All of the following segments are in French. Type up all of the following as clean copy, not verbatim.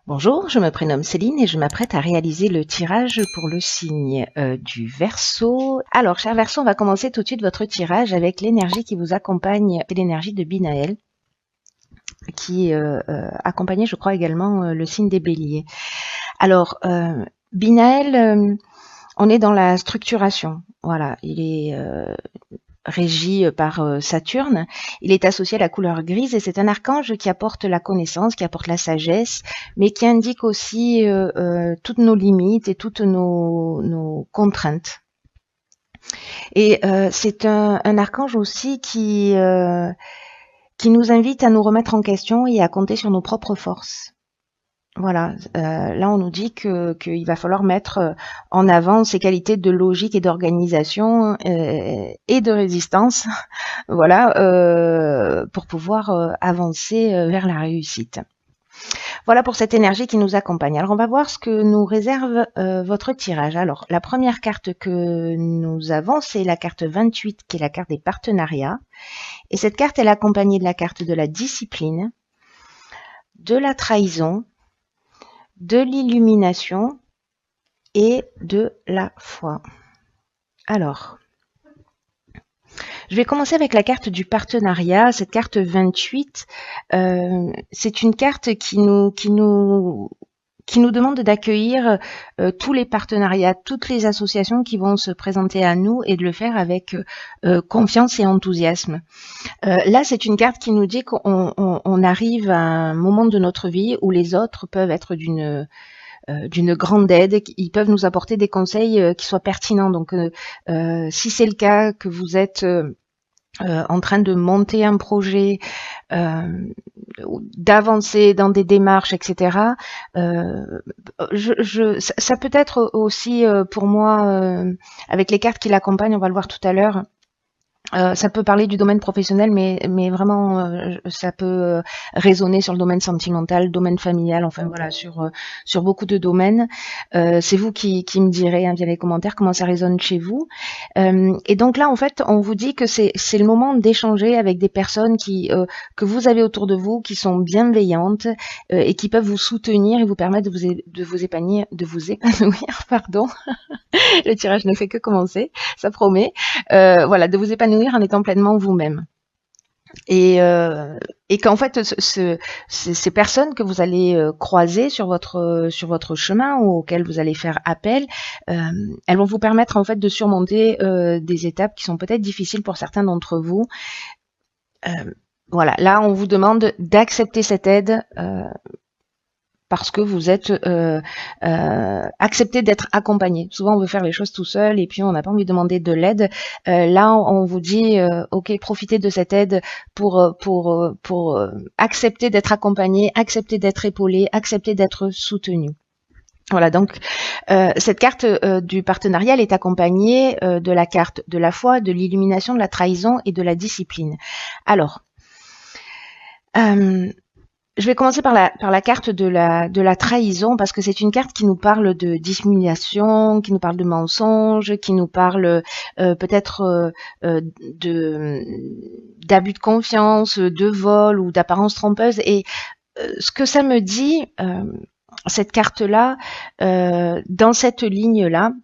Bonjour, je me prénomme Céline et je m'apprête à réaliser le tirage pour le signe du Verseau. Alors, cher Verseau, on va commencer tout de suite votre tirage avec l'énergie qui vous accompagne, c'est l'énergie de Binaël, qui accompagnait, je crois, également le signe des Béliers. Alors, Binaël, on est dans la structuration. Voilà, il est régi par Saturne. Il est associé à la couleur grise et c'est un archange qui apporte la connaissance, qui apporte la sagesse, mais qui indique aussi toutes nos limites et toutes nos contraintes. Et c'est un archange aussi qui nous invite à nous remettre en question et à compter sur nos propres forces. Voilà, là on nous dit qu'il va falloir mettre en avant ses qualités de logique et d'organisation et de résistance, voilà, pour pouvoir avancer vers la réussite. Voilà pour cette énergie qui nous accompagne. Alors on va voir ce que nous réserve votre tirage. Alors la première carte que nous avons, c'est la carte 28 qui est la carte des partenariats. Et cette carte elle est accompagnée de la carte de la discipline, de la trahison, de l'illumination et de la foi. Alors, je vais commencer avec la carte du partenariat, cette carte 28. C'est une carte qui nous demande d'accueillir tous les partenariats, toutes les associations qui vont se présenter à nous et de le faire avec confiance et enthousiasme. Là, c'est une carte qui nous dit qu'on arrive à un moment de notre vie où les autres peuvent être d'une grande aide, ils peuvent nous apporter des conseils qui soient pertinents. Donc, si c'est le cas, que vous êtes en train de monter un projet, d'avancer dans des démarches, etc. Ça peut être aussi pour moi, avec les cartes qui l'accompagnent, on va le voir tout à l'heure, ça peut parler du domaine professionnel, mais vraiment, ça peut résonner sur le domaine sentimental, domaine familial, enfin voilà, sur beaucoup de domaines. C'est vous qui me direz via les commentaires comment ça résonne chez vous. Et donc là, en fait, on vous dit que c'est le moment d'échanger avec des personnes que vous avez autour de vous, qui sont bienveillantes et qui peuvent vous soutenir et vous permettre de vous épanouir, pardon. Le tirage ne fait que commencer, ça promet. Voilà, de vous épanouir en étant pleinement vous-même. Et qu'en fait, ces personnes que vous allez croiser sur votre chemin ou auxquelles vous allez faire appel, elles vont vous permettre en fait de surmonter des étapes qui sont peut-être difficiles pour certains d'entre vous. Voilà, là on vous demande d'accepter cette aide parce que vous êtes accepté d'être accompagné. Souvent, on veut faire les choses tout seul et puis on n'a pas envie de demander de l'aide. Là, on vous dit, ok, profitez de cette aide pour accepter d'être accompagné, accepter d'être épaulé, accepter d'être soutenu. Voilà, donc cette carte du partenariat, elle est accompagnée de la carte de la foi, de l'illumination, de la trahison et de la discipline. Alors, je vais commencer par la carte de la trahison parce que c'est une carte qui nous parle de dissimulation, qui nous parle de mensonge, qui nous parle peut-être d'abus de confiance, de vol ou d'apparence trompeuse. Et ce que ça me dit, cette carte-là, dans cette ligne-là,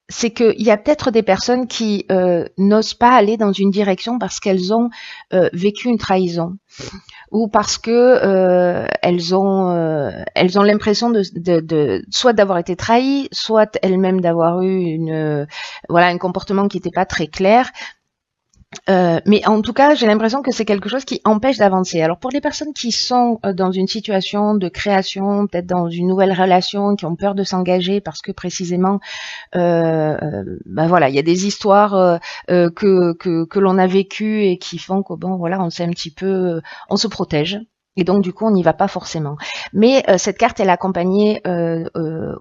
c'est qu'il y a peut-être des personnes qui n'osent pas aller dans une direction parce qu'elles ont vécu une trahison ou parce que elles ont l'impression de soit d'avoir été trahies, soit elles-mêmes d'avoir eu un comportement qui n'était pas très clair. Mais en tout cas, j'ai l'impression que c'est quelque chose qui empêche d'avancer. Alors pour les personnes qui sont dans une situation de création, peut-être dans une nouvelle relation, qui ont peur de s'engager parce que précisément, voilà, il y a des histoires que l'on a vécues et qui font que bon, voilà, on sait un petit peu, on se protège. Et donc, du coup, on n'y va pas forcément. Mais cette carte, elle est accompagnée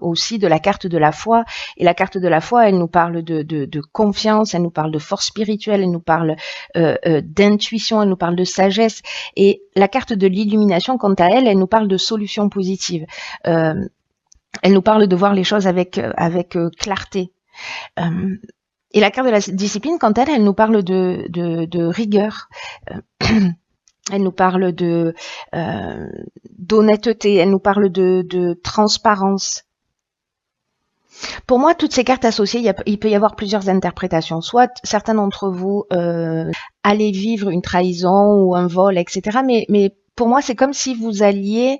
aussi de la carte de la foi. Et la carte de la foi, elle nous parle de confiance, elle nous parle de force spirituelle, elle nous parle d'intuition, elle nous parle de sagesse. Et la carte de l'illumination, quant à elle, elle nous parle de solutions positives. Elle nous parle de voir les choses avec clarté. Et la carte de la discipline, quant à elle, elle nous parle de rigueur. Elle nous parle d'honnêteté, elle nous parle de transparence. Pour moi, toutes ces cartes associées, il peut y avoir plusieurs interprétations. Soit certains d'entre vous allez vivre une trahison ou un vol, etc. Mais pour moi, c'est comme si vous alliez,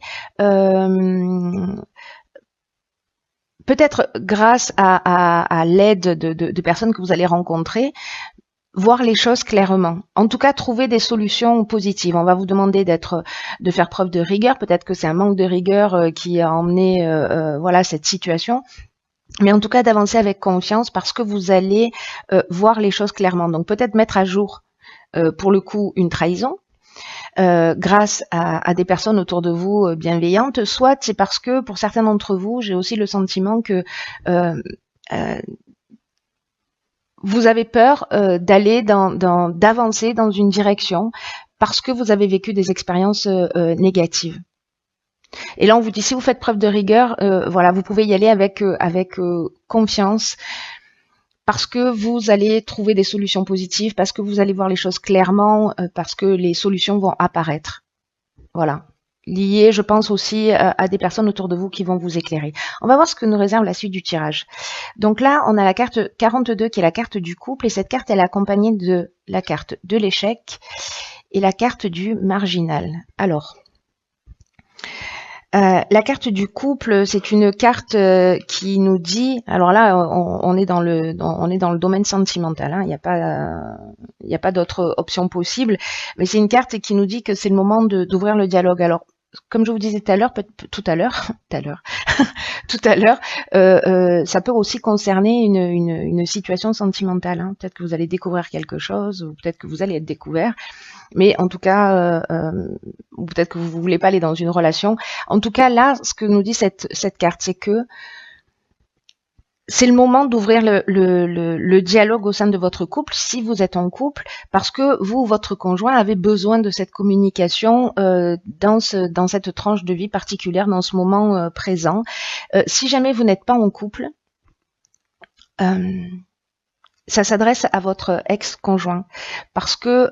peut-être grâce à l'aide de personnes que vous allez rencontrer, voir les choses clairement. En tout cas, trouver des solutions positives. On va vous demander de faire preuve de rigueur. Peut-être que c'est un manque de rigueur qui a emmené voilà cette situation. Mais en tout cas, d'avancer avec confiance parce que vous allez voir les choses clairement. Donc peut-être mettre à jour, pour le coup, une trahison grâce à des personnes autour de vous bienveillantes. Soit c'est parce que pour certains d'entre vous, j'ai aussi le sentiment que vous avez peur d'avancer dans une direction parce que vous avez vécu des expériences négatives. Et là, on vous dit, si vous faites preuve de rigueur, voilà, vous pouvez y aller avec confiance, parce que vous allez trouver des solutions positives, parce que vous allez voir les choses clairement, parce que les solutions vont apparaître. Voilà. Lié, je pense aussi à des personnes autour de vous qui vont vous éclairer. On va voir ce que nous réserve la suite du tirage. Donc là, on a la carte 42 qui est la carte du couple, et cette carte, elle est accompagnée de la carte de l'échec et la carte du marginal. Alors, la carte du couple, c'est une carte qui nous dit, alors là, on est dans le domaine sentimental, hein, il n'y a pas d'autre option possible, mais c'est une carte qui nous dit que c'est le moment d'ouvrir le dialogue. Alors, comme je vous disais tout à l'heure, ça peut aussi concerner une situation sentimentale. Hein. Peut-être que vous allez découvrir quelque chose, ou peut-être que vous allez être découvert. Mais en tout cas, ou peut-être que vous ne voulez pas aller dans une relation. En tout cas, là, ce que nous dit cette carte, c'est que c'est le moment d'ouvrir le dialogue au sein de votre couple, si vous êtes en couple, parce que vous, votre conjoint, avez besoin de cette communication dans cette tranche de vie particulière, dans ce moment présent. Si jamais vous n'êtes pas en couple, ça s'adresse à votre ex-conjoint, parce que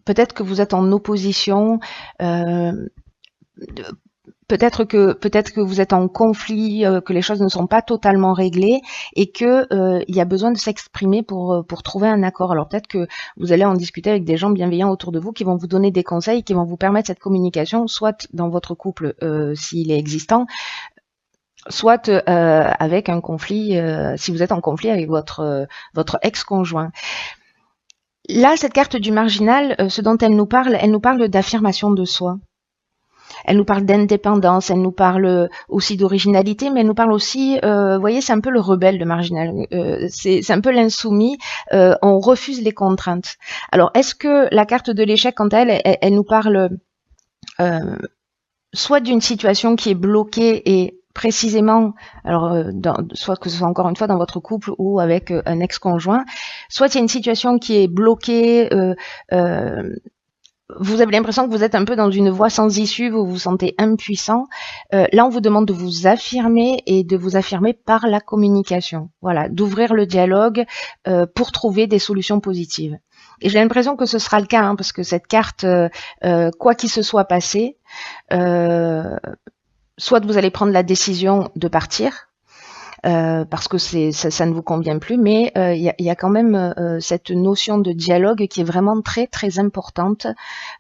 peut-être que vous êtes en opposition, peut-être que vous êtes en conflit, que les choses ne sont pas totalement réglées et que il y a besoin de s'exprimer pour trouver un accord. Alors peut-être que vous allez en discuter avec des gens bienveillants autour de vous qui vont vous donner des conseils, qui vont vous permettre cette communication, soit dans votre couple s'il est existant, soit avec un conflit, si vous êtes en conflit avec votre ex-conjoint. Là, cette carte du marginal, ce dont elle nous parle d'affirmation de soi. Elle nous parle d'indépendance, elle nous parle aussi d'originalité, mais elle nous parle aussi, vous voyez, c'est un peu le rebelle, le marginal. C'est un peu l'insoumis. On refuse les contraintes. Alors, est-ce que la carte de l'échec, quant à elle nous parle soit d'une situation qui est bloquée et précisément, alors soit que ce soit encore une fois dans votre couple ou avec un ex-conjoint, soit il y a une situation qui est bloquée, vous avez l'impression que vous êtes un peu dans une voie sans issue, vous vous sentez impuissant. Là, on vous demande de vous affirmer et de vous affirmer par la communication. Voilà, d'ouvrir le dialogue pour trouver des solutions positives. Et j'ai l'impression que ce sera le cas, hein, parce que cette carte, quoi qu'il se soit passé, soit vous allez prendre la décision de partir, parce que ça ne vous convient plus, mais il y a quand même cette notion de dialogue qui est vraiment très très importante,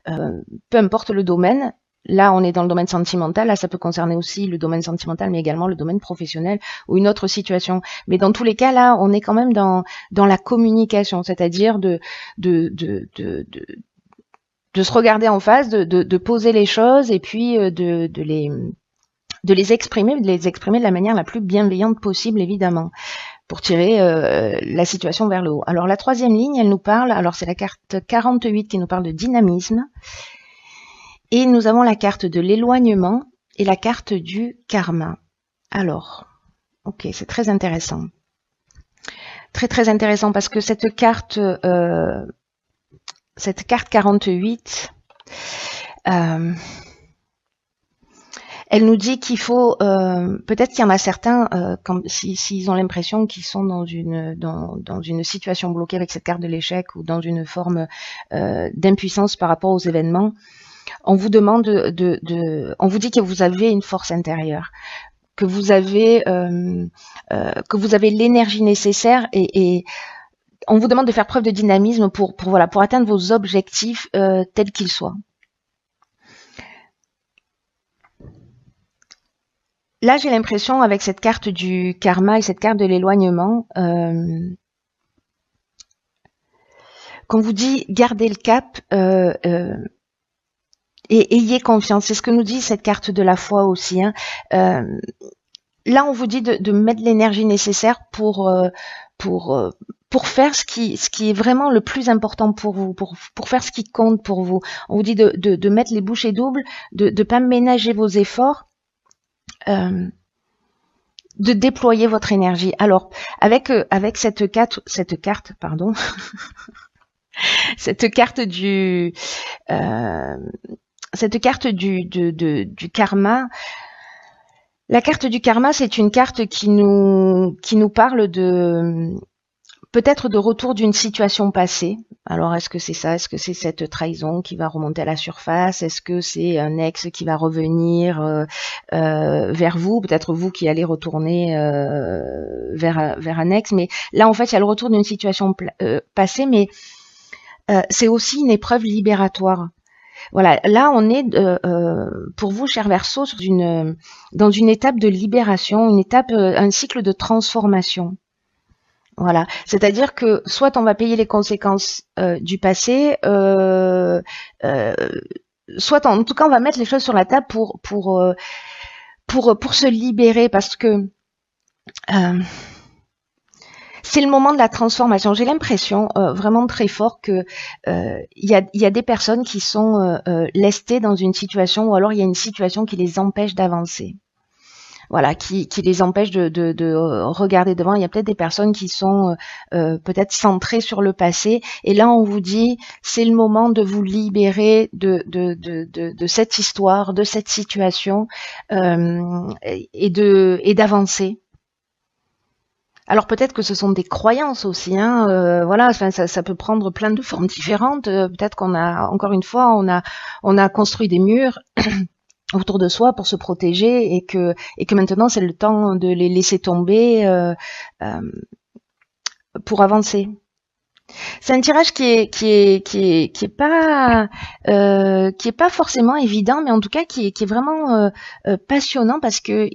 peu importe le domaine. Là, on est dans le domaine sentimental, là ça peut concerner aussi le domaine sentimental, mais également le domaine professionnel ou une autre situation. Mais dans tous les cas, là, on est quand même dans la communication, c'est-à-dire de se regarder en face, de poser les choses et puis de les exprimer de la manière la plus bienveillante possible, évidemment, pour tirer la situation vers le haut. Alors la troisième ligne, elle nous parle, alors c'est la carte 48 qui nous parle de dynamisme, et nous avons la carte de l'éloignement et la carte du karma. Alors, ok, c'est très intéressant. Très très intéressant parce que cette carte 48, Elle nous dit qu'il faut, peut-être qu'il y en a certains, s'ils ont l'impression qu'ils sont dans une situation bloquée avec cette carte de l'échec ou dans une forme d'impuissance par rapport aux événements, on vous demande on vous dit que vous avez une force intérieure, que vous avez l'énergie nécessaire et on vous demande de faire preuve de dynamisme pour atteindre vos objectifs tels qu'ils soient. Là, j'ai l'impression, avec cette carte du karma et cette carte de l'éloignement, qu'on vous dit gardez le cap et ayez confiance. C'est ce que nous dit cette carte de la foi aussi. Hein. Là, on vous dit de mettre l'énergie nécessaire pour faire ce qui est vraiment le plus important pour vous, pour faire ce qui compte pour vous. On vous dit de mettre les bouchées doubles, de pas ménager vos efforts. De déployer votre énergie. Alors, avec cette carte, pardon, cette carte du karma. La carte du karma, c'est une carte qui nous parle peut-être de retour d'une situation passée. Alors, est-ce que c'est ça? Est-ce que c'est cette trahison qui va remonter à la surface? Est-ce que c'est un ex qui va revenir vers vous? Peut-être vous qui allez retourner vers un ex. Mais là, en fait, il y a le retour d'une situation passée, mais c'est aussi une épreuve libératoire. Voilà, là, on est, pour vous, cher Verseau, dans une étape de libération, un cycle de transformation. Voilà, c'est-à-dire que soit on va payer les conséquences du passé, soit en tout cas on va mettre les choses sur la table pour se libérer, parce que c'est le moment de la transformation. J'ai l'impression vraiment très fort que il y a des personnes qui sont lestées dans une situation, ou alors il y a une situation qui les empêche d'avancer. Voilà, qui les empêche de regarder devant. Il y a peut-être des personnes qui sont peut-être centrées sur le passé. Et là, on vous dit, c'est le moment de vous libérer de cette histoire, de cette situation, et d'avancer. Alors peut-être que ce sont des croyances aussi, hein. Voilà, enfin, ça peut prendre plein de formes différentes. Peut-être qu'on a, encore une fois, on a construit des murs autour de soi pour se protéger, et que maintenant c'est le temps de les laisser tomber pour avancer. C'est un tirage qui est pas forcément évident, mais en tout cas qui est vraiment passionnant, parce que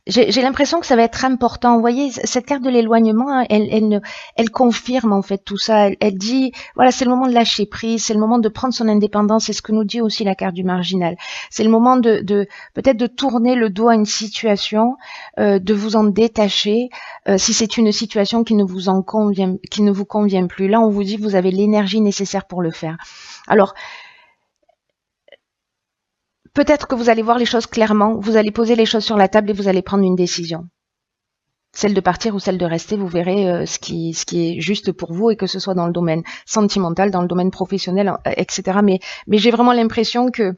j'ai l'impression que ça va être important. Vous voyez, cette carte de l'éloignement, elle confirme en fait tout ça. Elle dit, voilà, c'est le moment de lâcher prise, c'est le moment de prendre son indépendance. C'est ce que nous dit aussi la carte du marginal. C'est le moment peut-être de tourner le dos à une situation, de vous en détacher, si c'est une situation qui ne vous convient plus. Là, on vous dit, vous avez l'énergie nécessaire pour le faire. Alors, peut-être que vous allez voir les choses clairement, vous allez poser les choses sur la table et vous allez prendre une décision. Celle de partir ou celle de rester, vous verrez ce qui est juste pour vous, et que ce soit dans le domaine sentimental, dans le domaine professionnel, etc. Mais j'ai vraiment l'impression que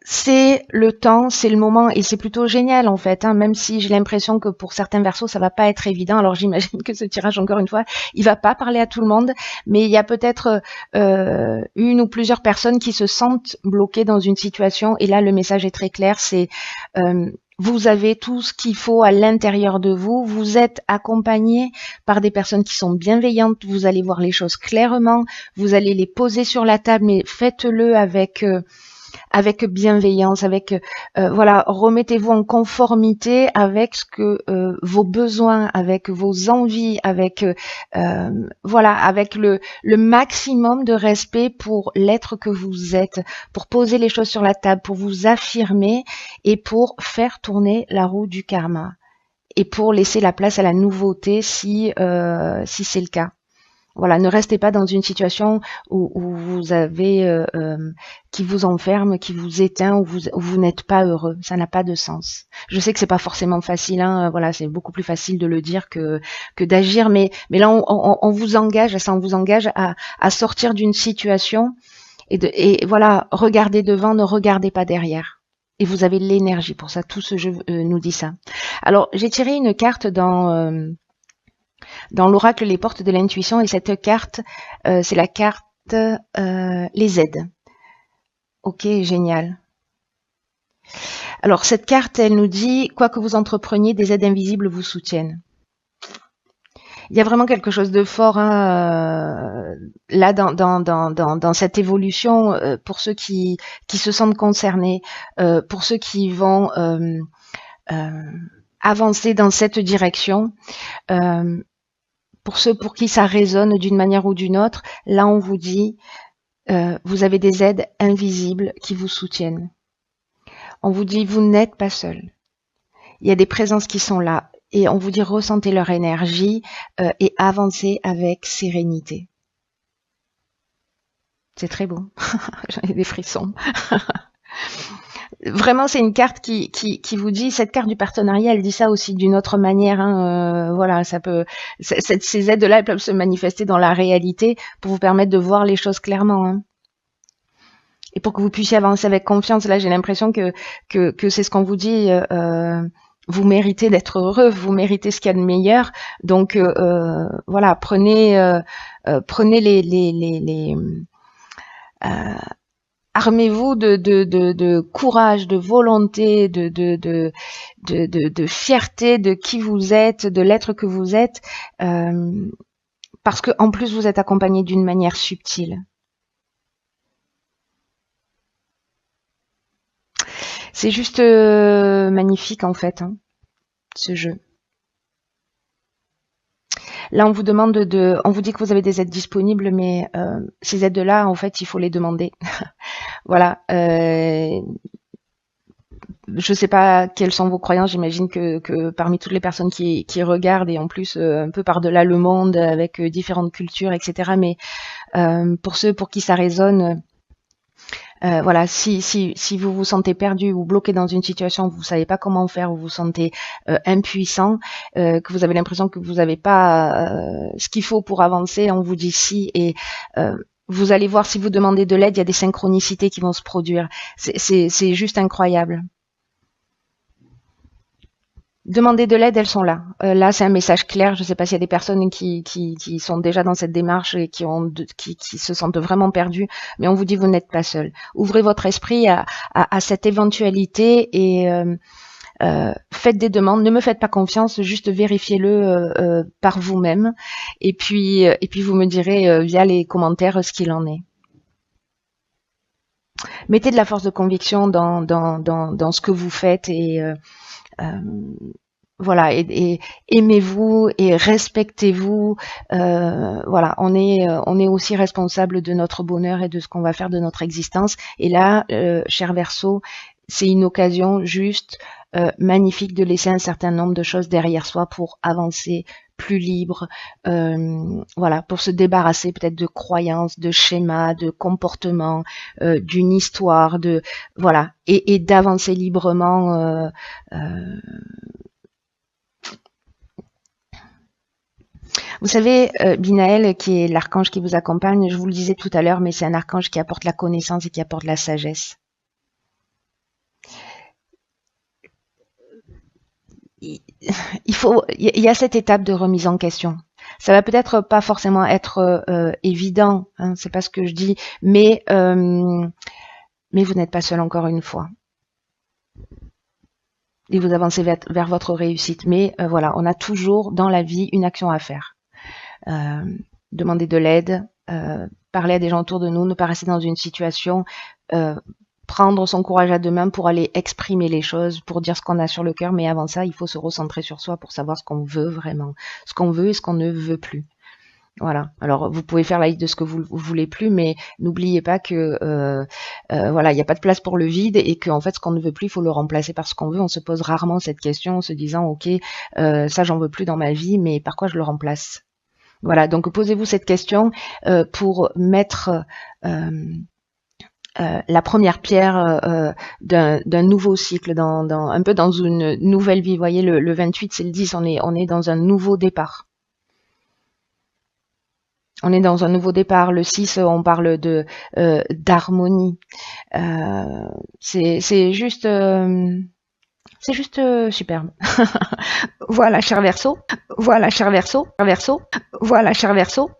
c'est le temps, c'est le moment, et c'est plutôt génial en fait, hein, même si j'ai l'impression que pour certains Verseaux ça va pas être évident. Alors j'imagine que ce tirage, encore une fois, il va pas parler à tout le monde, mais il y a peut-être une ou plusieurs personnes qui se sentent bloquées dans une situation, et là le message est très clair, c'est vous avez tout ce qu'il faut à l'intérieur de vous, vous êtes accompagné par des personnes qui sont bienveillantes, vous allez voir les choses clairement, vous allez les poser sur la table, mais faites-le avec bienveillance, voilà, remettez-vous en conformité avec ce que vos besoins, avec vos envies, voilà, avec le maximum de respect pour l'être que vous êtes, pour poser les choses sur la table, pour vous affirmer et pour faire tourner la roue du karma, et pour laisser la place à la nouveauté si c'est le cas. Voilà, ne restez pas dans une situation où vous avez qui vous enferme, qui vous éteint, où vous n'êtes pas heureux. Ça n'a pas de sens. Je sais que c'est pas forcément facile, hein, voilà, c'est beaucoup plus facile de le dire que d'agir, mais là on vous engage, ça on vous engage à sortir d'une situation Et voilà, regardez devant, ne regardez pas derrière. Et vous avez l'énergie pour ça. Tout ce jeu nous dit ça. Alors, j'ai tiré une carte dans l'oracle Les Portes de l'intuition, et cette carte, c'est la carte les aides. Ok, génial. Alors, cette carte, elle nous dit, quoi que vous entrepreniez, des aides invisibles vous soutiennent. Il y a vraiment quelque chose de fort là dans cette évolution pour ceux qui se sentent concernés, pour ceux qui vont avancer dans cette direction, pour ceux pour qui ça résonne d'une manière ou d'une autre. Là, on vous dit, vous avez des aides invisibles qui vous soutiennent. On vous dit, vous n'êtes pas seul. Il y a des présences qui sont là. Et on vous dit, ressentez leur énergie et avancez avec sérénité. C'est très beau. J'en ai des frissons. Vraiment, c'est une carte qui vous dit, cette carte du partenariat, elle dit ça aussi d'une autre manière. Voilà, ça peut, ces aides-là, elles peuvent se manifester dans la réalité pour vous permettre de voir les choses clairement. Hein. Et pour que vous puissiez avancer avec confiance. Là, j'ai l'impression que c'est ce qu'on vous dit. Vous méritez d'être heureux, vous méritez ce qu'il y a de meilleur. Donc voilà, prenez les armez-vous de courage, de volonté, de fierté de qui vous êtes, de l'être que vous êtes, parce que en plus vous êtes accompagné d'une manière subtile. C'est juste magnifique en fait, hein, ce jeu. Là, on vous demande on vous dit que vous avez des aides disponibles, mais ces aides-là, en fait, il faut les demander. Voilà. Je ne sais pas quelles sont vos croyances. J'imagine que parmi toutes les personnes qui regardent, et en plus un peu par-delà le monde, avec différentes cultures, etc. Mais pour ceux pour qui ça résonne, voilà, si vous vous sentez perdu ou bloqué dans une situation où vous savez pas comment faire, vous vous sentez impuissant, que vous avez l'impression que vous n'avez pas ce qu'il faut pour avancer, on vous dit si, et vous allez voir, si vous demandez de l'aide, il y a des synchronicités qui vont se produire. C'est juste incroyable. Demandez de l'aide, elles sont là. Là, c'est un message clair. Je ne sais pas s'il y a des personnes qui sont déjà dans cette démarche et qui se sentent vraiment perdues, mais on vous dit, vous n'êtes pas seul. Ouvrez votre esprit à cette éventualité et faites des demandes. Ne me faites pas confiance, juste vérifiez-le par vous-même. Et puis vous me direz via les commentaires ce qu'il en est. Mettez de la force de conviction dans ce que vous faites et voilà, et aimez-vous et respectez-vous. Voilà, on est aussi responsable de notre bonheur et de ce qu'on va faire de notre existence. Et là, cher Verseau, c'est une occasion juste magnifique de laisser un certain nombre de choses derrière soi pour avancer plus libre, voilà, pour se débarrasser peut-être de croyances, de schémas, de comportements, d'une histoire, de voilà, et d'avancer librement. Vous savez, Binaël, qui est l'archange qui vous accompagne, je vous le disais tout à l'heure, mais c'est un archange qui apporte la connaissance et qui apporte la sagesse. Il y a cette étape de remise en question. Ça va peut-être pas forcément être évident, hein, c'est pas ce que je dis, mais vous n'êtes pas seul encore une fois. Et vous avancez vers votre réussite. Mais voilà, on a toujours dans la vie une action à faire. Demander de l'aide, parler à des gens autour de nous, ne pas rester dans une situation, prendre son courage à deux mains pour aller exprimer les choses, pour dire ce qu'on a sur le cœur, mais avant ça, il faut se recentrer sur soi pour savoir ce qu'on veut vraiment, ce qu'on veut et ce qu'on ne veut plus. Voilà. Alors, vous pouvez faire la liste de ce que vous voulez plus, mais n'oubliez pas que voilà, il n'y a pas de place pour le vide et qu'en fait, ce qu'on ne veut plus, il faut le remplacer par ce qu'on veut. On se pose rarement cette question en se disant, ok, ça, j'en veux plus dans ma vie, mais par quoi je le remplace? Voilà. Donc, posez-vous cette question pour mettre la première pierre d'un nouveau cycle, un peu dans une nouvelle vie. Vous voyez, le 28, c'est le 10, on est dans un nouveau départ. On est dans un nouveau départ. Le 6, on parle de d'harmonie. C'est juste superbe. Voilà, cher Verseau. Voilà, cher Verseau. Voilà, cher Verseau.